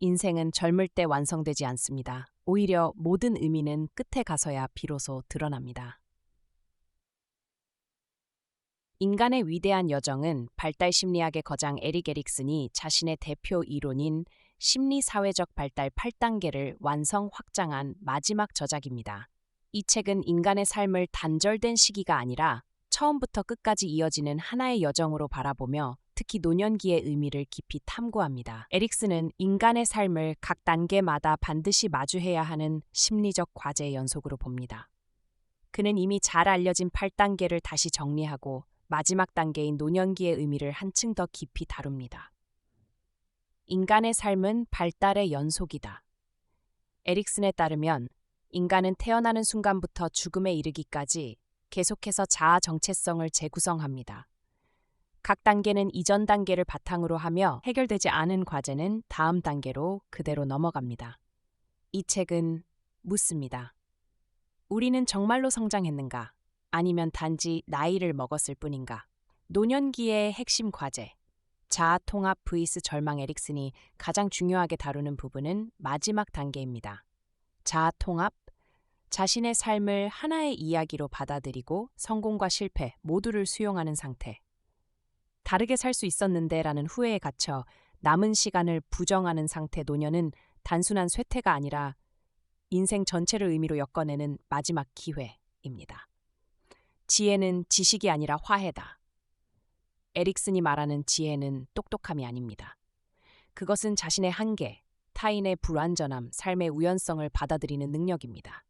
인생은 젊을 때 완성되지 않습니다. 오히려 모든 의미는 끝에 가서야 비로소 드러납니다. 인간의 위대한 여정은 발달 심리학의 거장 에릭 에릭슨이 자신의 대표 이론인 심리사회적 발달 8단계를 완성 확장한 마지막 저작입니다. 이 책은 인간의 삶을 단절된 시기가 아니라 처음부터 끝까지 이어지는 하나의 여정으로 바라보며 특히 노년기의 의미를 깊이 탐구합니다. 에릭슨은 인간의 삶을 각 단계마다 반드시 마주해야 하는 심리적 과제의 연속으로 봅니다. 그는 이미 잘 알려진 8단계를 다시 정리하고 마지막 단계인 노년기의 의미를 한층 더 깊이 다룹니다. 인간의 삶은 발달의 연속이다. 에릭슨에 따르면 인간은 태어나는 순간부터 죽음에 이르기까지 계속해서 자아 정체성을 재구성합니다. 각 단계는 이전 단계를 바탕으로 하며 해결되지 않은 과제는 다음 단계로 그대로 넘어갑니다. 이 책은 묻습니다. 우리는 정말로 성장했는가? 아니면 단지 나이를 먹었을 뿐인가? 노년기의 핵심 과제, 자아 통합 vs 절망. 에릭슨이 가장 중요하게 다루는 부분은 마지막 단계입니다. 자아 통합, 자신의 삶을 하나의 이야기로 받아들이고 성공과 실패 모두를 수용하는 상태. 다르게 살 수 있었는데 라는 후회에 갇혀 남은 시간을 부정하는 상태. 노년은 단순한 쇠퇴가 아니라 인생 전체를 의미로 엮어내는 마지막 기회입니다. 지혜는 지식이 아니라 화해다. 에릭슨이 말하는 지혜는 똑똑함이 아닙니다. 그것은 자신의 한계, 타인의 불완전함, 삶의 우연성을 받아들이는 능력입니다.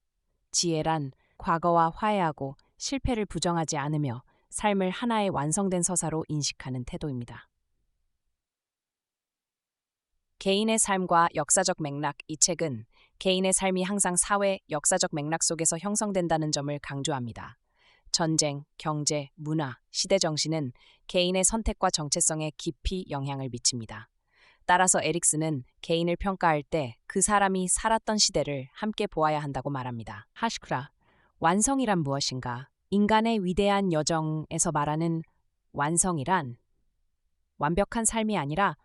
지혜란 과거와 화해하고 실패를 부정하지 않으며 삶을 하나의 완성된 서사로 인식하는 태도입니다. 개인의 삶과 역사적 맥락. 이 책은 개인의 삶이 항상 사회, 역사적 맥락 속에서 형성된다는 점을 강조합니다. 전쟁, 경제, 문화, 시대 정신은 개인의 선택과 정체성에 깊이 영향을 미칩니다. 따라서 에릭슨은 개인을 평가할 때 그 사람이 살았던 시대를 함께 보아야 한다고 말합니다. 하시크라, 완성이란 무엇인가? 인간의 위대한 여정에서 말하는 완성이란 완벽한 삶이 아니라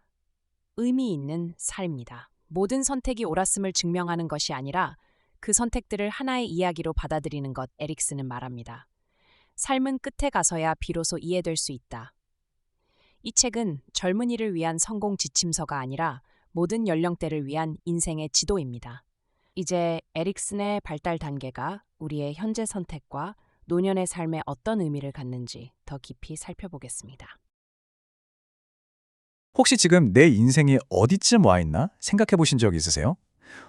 의미 있는 삶입니다. 모든 선택이 옳았음을 증명하는 것이 아니라 그 선택들을 하나의 이야기로 받아들이는 것. 에릭슨은 말합니다. 삶은 끝에 가서야 비로소 이해될 수 있다. 이 책은 젊은이를 위한 성공 지침서가 아니라 모든 연령대를 위한 인생의 지도입니다. 이제 에릭슨의 발달 단계가 우리의 현재 선택과 노년의 삶에 어떤 의미를 갖는지 더 깊이 살펴보겠습니다. 혹시 지금 내 인생이 어디쯤 와 있나 생각해 보신 적 있으세요?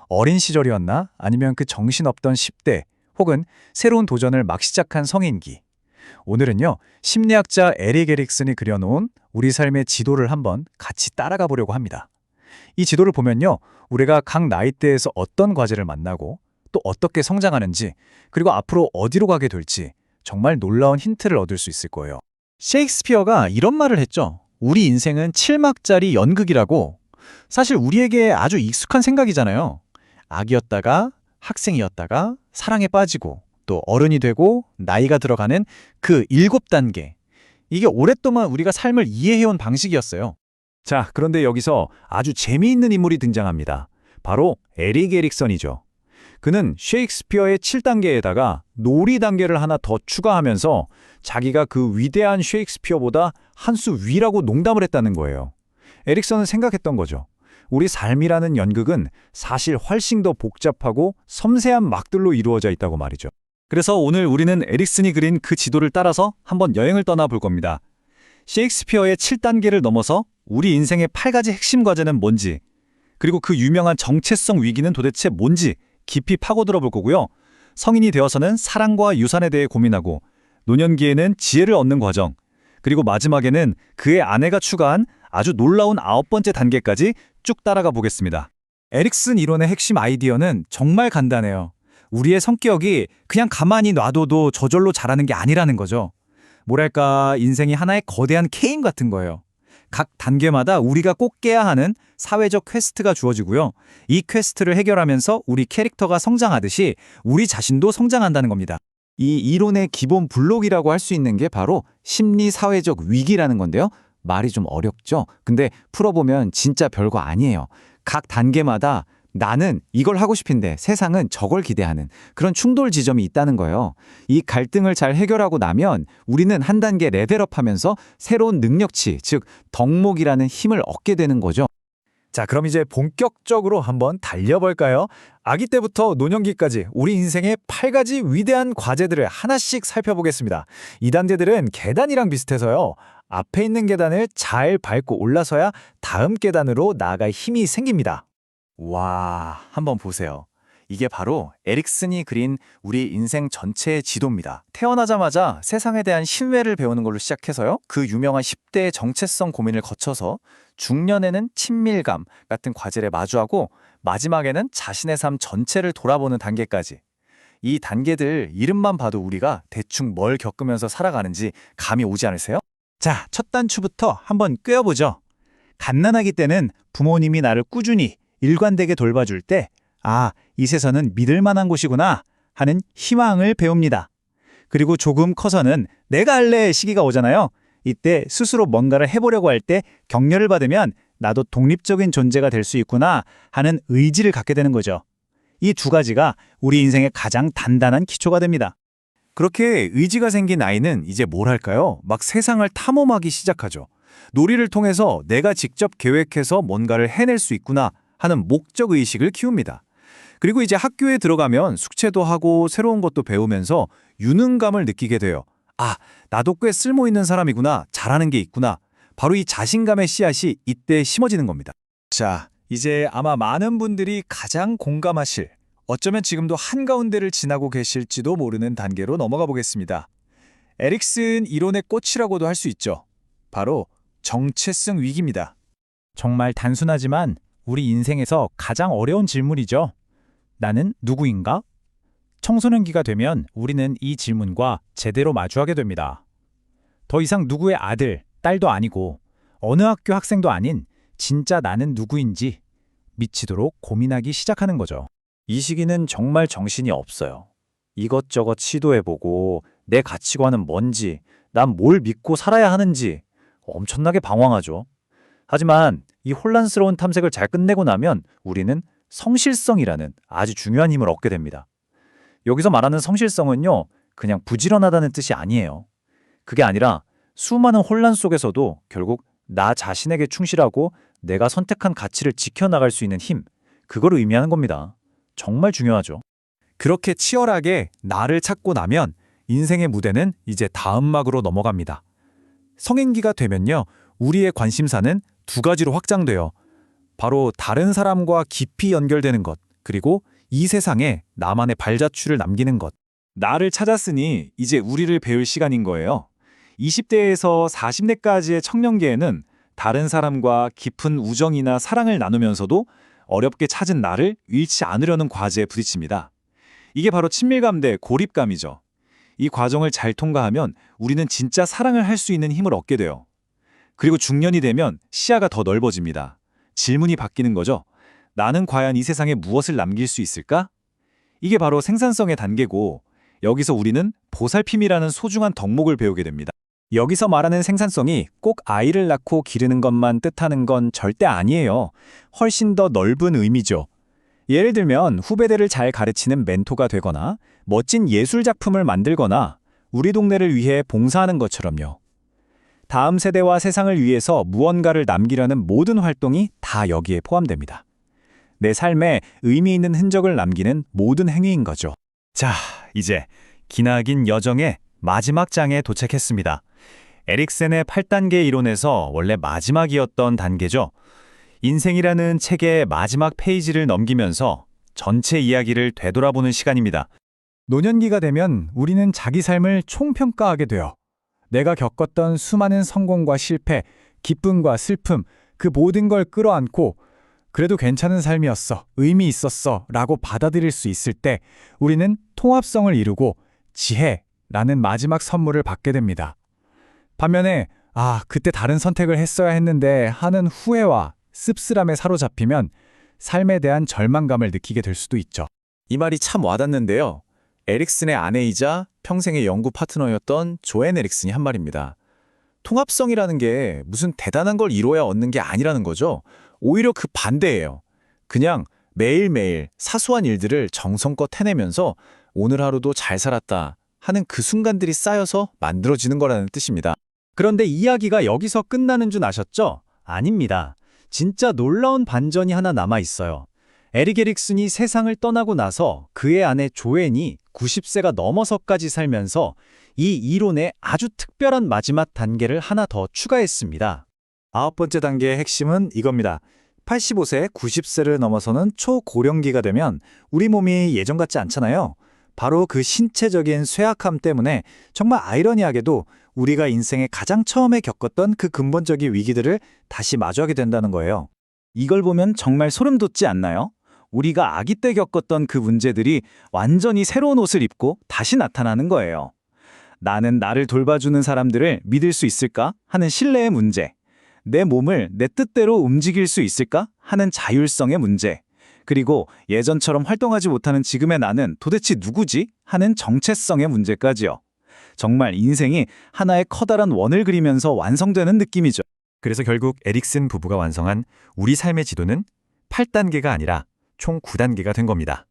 어린 시절이었나? 아니면 그 정신없던 10대, 혹은 새로운 도전을 막 시작한 성인기. 오늘은요, 심리학자 에릭 에릭슨이 그려놓은 우리 삶의 지도를 한번 같이 따라가 보려고 합니다. 이 지도를 보면요, 우리가 각 나이대에서 어떤 과제를 만나고 또 어떻게 성장하는지, 그리고 앞으로 어디로 가게 될지 정말 놀라운 힌트를 얻을 수 있을 거예요. 셰익스피어가 이런 말을 했죠. 우리 인생은 7막짜리 연극이라고. 사실 우리에게 아주 익숙한 생각이잖아요. 아기였다가 학생이었다가 사랑에 빠지고 또 어른이 되고 나이가 들어가는 그 7단계. 이게 오랫동안 우리가 삶을 이해해온 방식이었어요. 자, 그런데 여기서 아주 재미있는 인물이 등장합니다. 바로 에릭 에릭슨이죠. 그는 셰익스피어의 7단계에다가 놀이 단계를 하나 더 추가하면서 자기가 그 위대한 셰익스피어보다 한 수 위라고 농담을 했다는 거예요. 에릭슨은 생각했던 거죠. 우리 삶이라는 연극은 사실 훨씬 더 복잡하고 섬세한 막들로 이루어져 있다고 말이죠. 그래서 오늘 우리는 에릭슨이 그린 그 지도를 따라서 한번 여행을 떠나볼 겁니다. 셰익스피어의 7단계를 넘어서 우리 인생의 8가지 핵심 과제는 뭔지, 그리고 그 유명한 정체성 위기는 도대체 뭔지 깊이 파고들어 볼 거고요. 성인이 되어서는 사랑과 유산에 대해 고민하고, 노년기에는 지혜를 얻는 과정, 그리고 마지막에는 그의 아내가 추가한 아주 놀라운 9번째 단계까지 쭉 따라가 보겠습니다. 에릭슨 이론의 핵심 아이디어는 정말 간단해요. 우리의 성격이 그냥 가만히 놔둬도 저절로 자라는 게 아니라는 거죠. 뭐랄까, 인생이 하나의 거대한 게임 같은 거예요. 각 단계마다 우리가 꼭 깨야 하는 사회적 퀘스트가 주어지고요. 이 퀘스트를 해결하면서 우리 캐릭터가 성장하듯이 우리 자신도 성장한다는 겁니다. 이 이론의 기본 블록이라고 할 수 있는 게 바로 심리사회적 위기라는 건데요. 말이 좀 어렵죠? 근데 풀어보면 진짜 별거 아니에요. 각 단계마다 나는 이걸 하고 싶은데 세상은 저걸 기대하는 그런 충돌 지점이 있다는 거예요. 이 갈등을 잘 해결하고 나면 우리는 한 단계 레벨업하면서 새로운 능력치, 즉 덕목이라는 힘을 얻게 되는 거죠. 자, 그럼 이제 본격적으로 한번 달려볼까요? 아기 때부터 노년기까지 우리 인생의 8가지 위대한 과제들을 하나씩 살펴보겠습니다. 이 단계들은 계단이랑 비슷해서요. 앞에 있는 계단을 잘 밟고 올라서야 다음 계단으로 나아갈 힘이 생깁니다. 와, 한번 보세요. 이게 바로 에릭슨이 그린 우리 인생 전체의 지도입니다. 태어나자마자 세상에 대한 신뢰를 배우는 걸로 시작해서요. 그 유명한 10대의 정체성 고민을 거쳐서 중년에는 친밀감 같은 과제를 마주하고 마지막에는 자신의 삶 전체를 돌아보는 단계까지. 이 단계들 이름만 봐도 우리가 대충 뭘 겪으면서 살아가는지 감이 오지 않으세요? 자, 첫 단추부터 한번 꿰어보죠. 갓난아기 때는 부모님이 나를 꾸준히 일관되게 돌봐줄 때, 아, 이 세상은 믿을 만한 곳이구나 하는 희망을 배웁니다. 그리고 조금 커서는 내가 할래 시기가 오잖아요. 이때 스스로 뭔가를 해보려고 할 때 격려를 받으면 나도 독립적인 존재가 될 수 있구나 하는 의지를 갖게 되는 거죠. 이 두 가지가 우리 인생의 가장 단단한 기초가 됩니다. 그렇게 의지가 생긴 아이는 이제 뭘 할까요? 막 세상을 탐험하기 시작하죠. 놀이를 통해서 내가 직접 계획해서 뭔가를 해낼 수 있구나 하는 목적의식을 키웁니다. 그리고 이제 학교에 들어가면 숙제도 하고 새로운 것도 배우면서 유능감을 느끼게 돼요. 아, 나도 꽤 쓸모있는 사람이구나, 잘하는 게 있구나. 바로 이 자신감의 씨앗이 이때 심어지는 겁니다. 자, 이제 아마 많은 분들이 가장 공감하실, 어쩌면 지금도 한가운데를 지나고 계실지도 모르는 단계로 넘어가 보겠습니다. 에릭슨 이론의 꽃이라고도 할 수 있죠. 바로 정체성 위기입니다. 정말 단순하지만 우리 인생에서 가장 어려운 질문이죠. 나는 누구인가? 청소년기가 되면 우리는 이 질문과 제대로 마주하게 됩니다. 더 이상 누구의 아들, 딸도 아니고 어느 학교 학생도 아닌 진짜 나는 누구인지 미치도록 고민하기 시작하는 거죠. 이 시기는 정말 정신이 없어요. 이것저것 시도해보고 내 가치관은 뭔지, 난 뭘 믿고 살아야 하는지 엄청나게 방황하죠. 하지만 이 혼란스러운 탐색을 잘 끝내고 나면 우리는 성실성이라는 아주 중요한 힘을 얻게 됩니다. 여기서 말하는 성실성은요, 그냥 부지런하다는 뜻이 아니에요. 그게 아니라 수많은 혼란 속에서도 결국 나 자신에게 충실하고 내가 선택한 가치를 지켜나갈 수 있는 힘, 그걸 의미하는 겁니다. 정말 중요하죠. 그렇게 치열하게 나를 찾고 나면 인생의 무대는 이제 다음 막으로 넘어갑니다. 성인기가 되면요, 우리의 관심사는 두 가지로 확장돼요. 바로 다른 사람과 깊이 연결되는 것, 그리고 이 세상에 나만의 발자취를 남기는 것. 나를 찾았으니 이제 우리를 배울 시간인 거예요. 20대에서 40대까지의 청년기에는 다른 사람과 깊은 우정이나 사랑을 나누면서도 어렵게 찾은 나를 잃지 않으려는 과제에 부딪힙니다. 이게 바로 친밀감 대 고립감이죠. 이 과정을 잘 통과하면 우리는 진짜 사랑을 할 수 있는 힘을 얻게 돼요. 그리고 중년이 되면 시야가 더 넓어집니다. 질문이 바뀌는 거죠. 나는 과연 이 세상에 무엇을 남길 수 있을까? 이게 바로 생산성의 단계고, 여기서 우리는 보살핌이라는 소중한 덕목을 배우게 됩니다. 여기서 말하는 생산성이 꼭 아이를 낳고 기르는 것만 뜻하는 건 절대 아니에요. 훨씬 더 넓은 의미죠. 예를 들면 후배들을 잘 가르치는 멘토가 되거나 멋진 예술 작품을 만들거나 우리 동네를 위해 봉사하는 것처럼요. 다음 세대와 세상을 위해서 무언가를 남기려는 모든 활동이 다 여기에 포함됩니다. 내 삶에 의미 있는 흔적을 남기는 모든 행위인 거죠. 자, 이제 기나긴 여정의 마지막 장에 도착했습니다. 에릭슨의 8단계 이론에서 원래 마지막이었던 단계죠. 인생이라는 책의 마지막 페이지를 넘기면서 전체 이야기를 되돌아보는 시간입니다. 노년기가 되면 우리는 자기 삶을 총평가하게 돼요. 내가 겪었던 수많은 성공과 실패, 기쁨과 슬픔, 그 모든 걸 끌어안고 그래도 괜찮은 삶이었어, 의미 있었어 라고 받아들일 수 있을 때 우리는 통합성을 이루고 지혜라는 마지막 선물을 받게 됩니다. 반면에 그때 다른 선택을 했어야 했는데 하는 후회와 씁쓸함에 사로잡히면 삶에 대한 절망감을 느끼게 될 수도 있죠. 이 말이 참 와닿는데요. 에릭슨의 아내이자 평생의 연구 파트너였던 조앤 에릭슨이 한 말입니다. 통합성이라는 게 무슨 대단한 걸 이뤄야 얻는 게 아니라는 거죠. 오히려 그 반대예요. 그냥 매일매일 사소한 일들을 정성껏 해내면서 오늘 하루도 잘 살았다 하는 그 순간들이 쌓여서 만들어지는 거라는 뜻입니다. 그런데 이야기가 여기서 끝나는 줄 아셨죠? 아닙니다. 진짜 놀라운 반전이 하나 남아 있어요. 에릭 에릭슨이 세상을 떠나고 나서 그의 아내 조앤이 90세가 넘어서까지 살면서 이 이론에 아주 특별한 마지막 단계를 하나 더 추가했습니다. 9번째 단계의 핵심은 이겁니다. 85세, 90세를 넘어서는 초고령기가 되면 우리 몸이 예전 같지 않잖아요. 바로 그 신체적인 쇠약함 때문에 정말 아이러니하게도 우리가 인생에 가장 처음에 겪었던 그 근본적인 위기들을 다시 마주하게 된다는 거예요. 이걸 보면 정말 소름 돋지 않나요? 우리가 아기 때 겪었던 그 문제들이 완전히 새로운 옷을 입고 다시 나타나는 거예요. 나는 나를 돌봐주는 사람들을 믿을 수 있을까? 하는 신뢰의 문제. 내 몸을 내 뜻대로 움직일 수 있을까? 하는 자율성의 문제. 그리고 예전처럼 활동하지 못하는 지금의 나는 도대체 누구지? 하는 정체성의 문제까지요. 정말 인생이 하나의 커다란 원을 그리면서 완성되는 느낌이죠. 그래서 결국 에릭슨 부부가 완성한 우리 삶의 지도는 8단계가 아니라 총 9단계가 된 겁니다.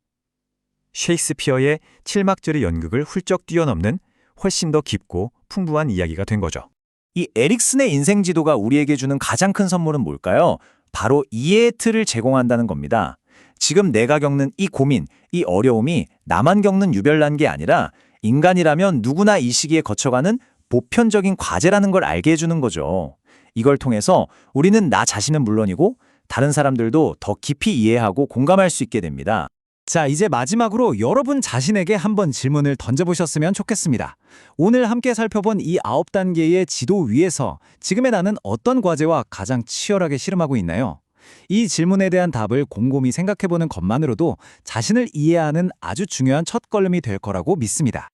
셰익스피어의 7막절의 연극을 훌쩍 뛰어넘는 훨씬 더 깊고 풍부한 이야기가 된 거죠. 이 에릭슨의 인생 지도가 우리에게 주는 가장 큰 선물은 뭘까요? 바로 이해의 틀을 제공한다는 겁니다. 지금 내가 겪는 이 고민, 이 어려움이 나만 겪는 유별난 게 아니라 인간이라면 누구나 이 시기에 거쳐가는 보편적인 과제라는 걸 알게 해주는 거죠. 이걸 통해서 우리는 나 자신은 물론이고 다른 사람들도 더 깊이 이해하고 공감할 수 있게 됩니다. 자, 이제 마지막으로 여러분 자신에게 한번 질문을 던져보셨으면 좋겠습니다. 오늘 함께 살펴본 이 9단계의 지도 위에서 지금의 나는 어떤 과제와 가장 치열하게 씨름하고 있나요? 이 질문에 대한 답을 곰곰이 생각해보는 것만으로도 자신을 이해하는 아주 중요한 첫걸음이 될 거라고 믿습니다.